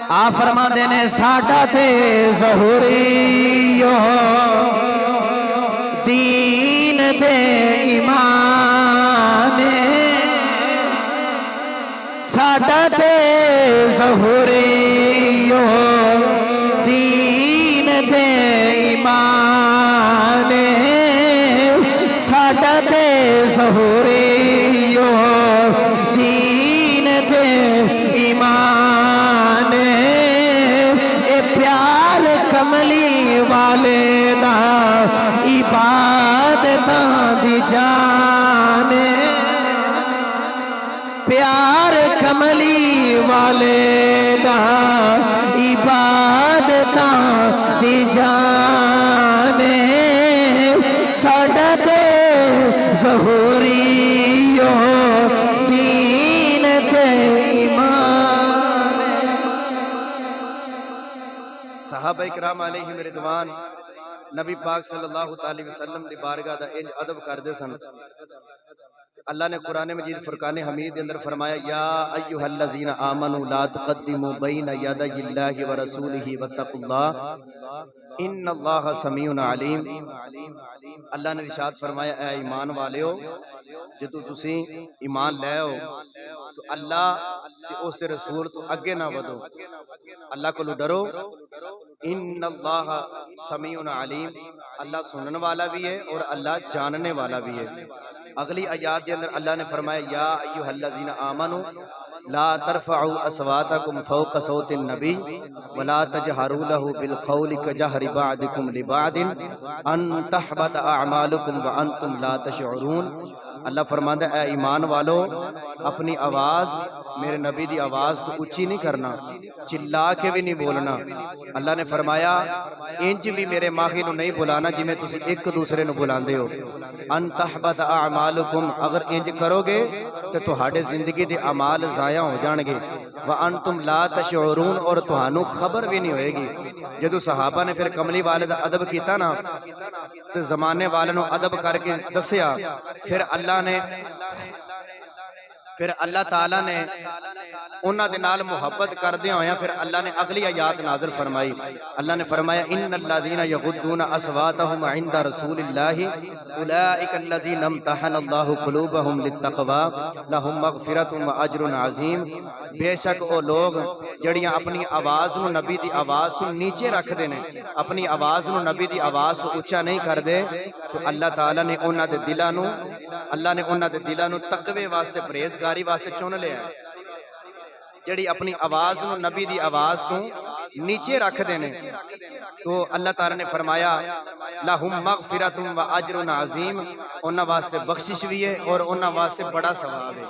आ फरमांदे ने साडा ते ज़हूरियो दीन ते ईमान साडा ते ज़हूरियो दीन ते ईमान साडा ते ज़हूरियो दीन ते ईमान ए प्यार कमली वाले दा इबादतां दी जान प्यार कमली वाले दा इबादतां दी जान साडा ते ज़हूरियो दीन ते ईमान। सहाबा इकराम अलैहिम रिदवान नबी पाक सल्लल्लाहु अलैहि वसल्लम दी बारगाह दा इंज अदब करदे सन। अल्लाह ने कुरान मजीद फुरकान हमीद के अंदर फरमाया या अय्युहल्लज़ीना आमनू ला तुक़द्दिमू बैना यदयिल्लाहि व रसूलिही वत्तक़ुल्लाह इन्नल्लाहा समीउन अलीम। अल्लाह ने इरशाद फरमाया ऐ ईमान वालेओ जदों तुसी ईमान लाओ तो अल्लाह ते उसदे रसूल तो अगे ना वधो, अल्लाह को डरो। इन्नल्लाहा समीउन अलीम, अल्लाह सुनने वाला भी है और अल्लाह जानने वाला भी है। अगली आयत के अंदर अल्लाह ने फरमाया या अय्युहल्लज़ीना आमनू ला तरफ़अू अस्वातकुम फ़ौक़ सौतिन नबी वला तजहरू लहू बिलक़ौलि कजहरि बअदिकुम लिबअदिन अन तहबत अअमालुकुम व अंतुम ला तशऊरून। अल्लाह फरमाता है ऐ ईमान वालो अपनी आवाज़ मेरे नबी दी आवाज़ तो ऊंची नहीं करना, चिल्ला के भी नहीं बोलना। अल्लाह ने फरमाया इंज भी मेरे माही नू नहीं बुलाना जिमें तुसी एक दूसरे नू बुलांदे हो। अन तहबत अअमालुकुम, अगर इंज करोगे तो तुहाडे जिंदगी दे अमाल ज़ाया हो जाणगे। व अंतुम ला तशऊरून, और तुहानू खबर भी नहीं होएगी। जदों सहाबा ने फिर कमली वाले दा अदब कीता ना तो जमाने वाले नू अदब करके दसिया। फिर अल्लाह ताला ने उन्हां दे नाल मुहब्बत करदे होया फिर अल्लाह ने अगली आयत नाज़िल फरमाई। अल्लाह ने फरमाया इन्नल्लज़ीना यग़ुद्दूना अस्वातहुम इंदा रसूलिल्लाहि उलाइका अल्लज़ीना इम्तहनल्लाहु क़ुलूबहुम लित्तक़वा लहुम मग़फ़िरतुन व अज्रुन अज़ीम। बेशक वो लोग जड़ियां अपनी आवाज़ नू नबी दी आवाज़ तो नीचे रखदे ने, अपनी आवाज़ नू नबी दी आवाज़ तो ऊंचा नहीं करदे, तो अल्लाह ताला ने उन्हां दे दिलां नू तकवे वास्ते परहेज़गारी वास्ते चुन लिया। जड़ी अपनी आवाज़ नू नबी दी आवाज़ नू नीचे रखदे ने तो अल्लाह ताला ने फरमाया लहुम मग़फ़िरतुन व अज्रुन अज़ीम, उन्हां वास्ते बख्शिश भी है और उन्हां वास्ते बड़ा सवाब है।